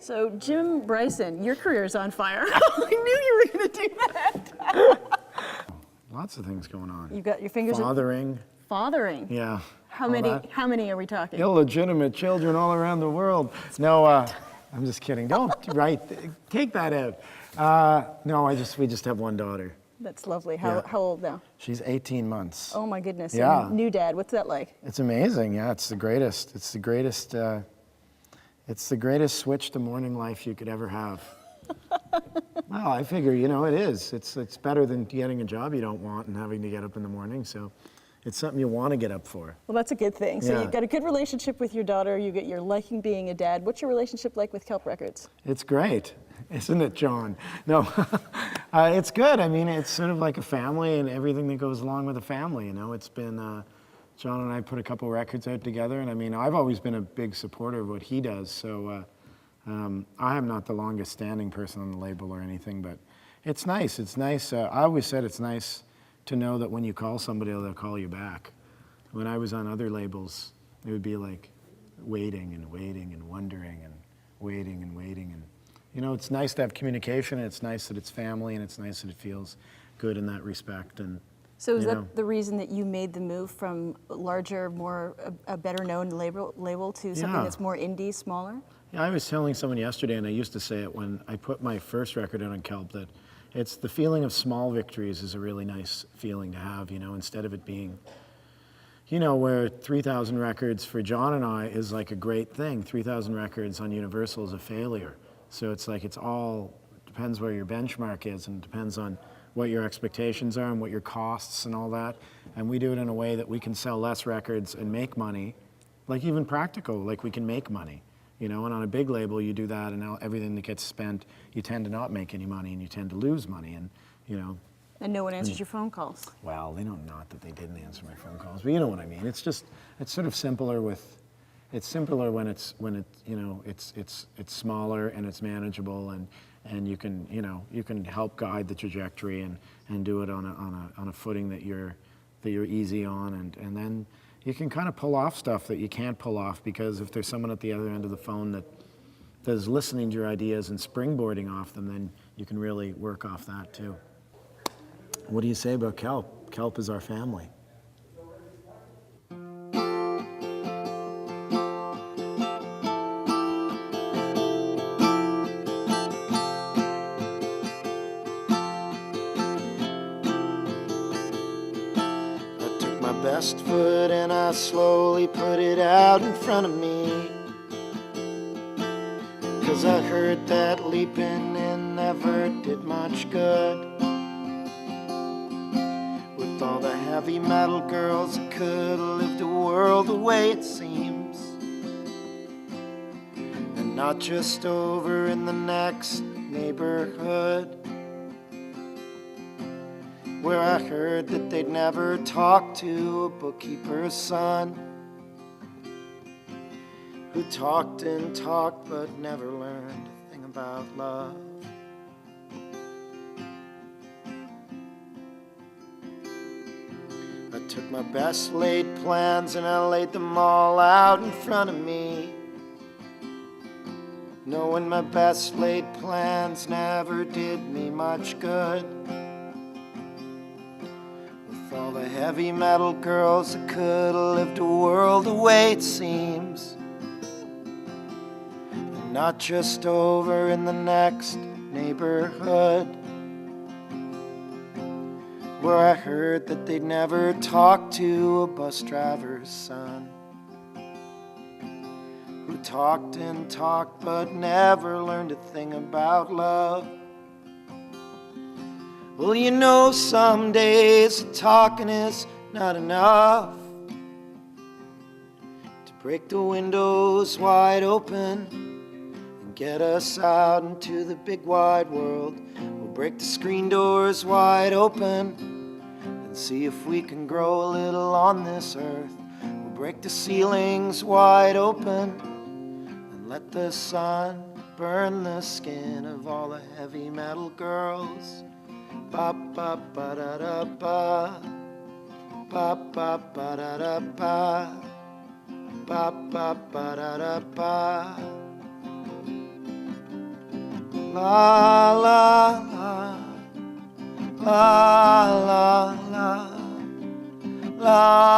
So, Jim Bryson, your career's on fire. I knew you were going to do that. Lots of things going on. You've got your fingers. Fathering. Fathering. Yeah. How many are we talking? Illegitimate children all around the world. No, I'm just kidding. Don't take that out. No, we just have one daughter. That's lovely. How old now? She's 18 months. Oh my goodness. Yeah. And new dad. What's that like? It's amazing. Yeah, it's the greatest. It's the greatest. It's the greatest switch to morning life you could ever have. Well, I figure, it is. It's better than getting a job you don't want and having to get up in the morning. So it's something you want to get up for. Well, that's a good thing. So Yeah. you've got a good relationship with your daughter. You're liking being a dad. What's your relationship like with Kelp Records? It's great, isn't it, John? No, it's good. I mean, it's sort of like a family and everything that goes along with a family. It's been, John and I put a couple records out together, and I mean, I've always been a big supporter of what he does. So I am not the longest standing person on the label or anything, but it's nice. It's nice. I always said it's nice to know that when you call somebody, they'll call you back. When I was on other labels, it would be like waiting and waiting and wondering and waiting and waiting. And, it's nice to have communication, and it's nice that it's family, and it's nice that it feels good in that respect. And so is that the reason that you made the move from larger, more a better known label to something that's more indie, smaller? Yeah, I was telling someone yesterday, and I used to say it when I put my first record out on Kelp, that it's the feeling of small victories is a really nice feeling to have, instead of it being, where 3,000 records for John and I is like a great thing. 3,000 records on Universal is a failure. So it's like depends where your benchmark is, and depends on what your expectations are and what your costs and all that. And we do it in a way that we can sell less records and make money, like even practical, like we can make money. And on a big label, you do that, and now everything that gets spent, you tend to not make any money, and you tend to lose money, and And no one answers your phone calls. Well, they don't, not that they didn't answer my phone calls, but you know what I mean. It's sort of simpler it's simpler when it's smaller and it's manageable, and you can help guide the trajectory and do it on a footing that you're easy on, and then you can kind of pull off stuff that you can't pull off, because if there's someone at the other end of the phone that is listening to your ideas and springboarding off them, then you can really work off that too. What do you say about Kelp? Kelp is our family. Best foot and I slowly put it out in front of me, 'cause I heard that leaping in never did much good. With all the heavy metal girls, I could have lived a world away, it seems, and not just over in the next neighborhood, where I heard that they'd never talk to a bookkeeper's son, who talked and talked but never learned a thing about love. I took my best laid plans and I laid them all out in front of me, knowing my best laid plans never did me much good. All the heavy metal girls, I could have lived a world away, it seems, and not just over in the next neighborhood, where I heard that they'd never talk to a bus driver's son, who talked and talked but never learned a thing about love. Well, some days talking is not enough to break the windows wide open and get us out into the big wide world. We'll break the screen doors wide open and see if we can grow a little on this earth. We'll break the ceilings wide open and let the sun burn the skin of all the heavy metal girls. Ba ba ba da da ba, ba ba ba da da ba, ba ba ba da da ba. La la la la la la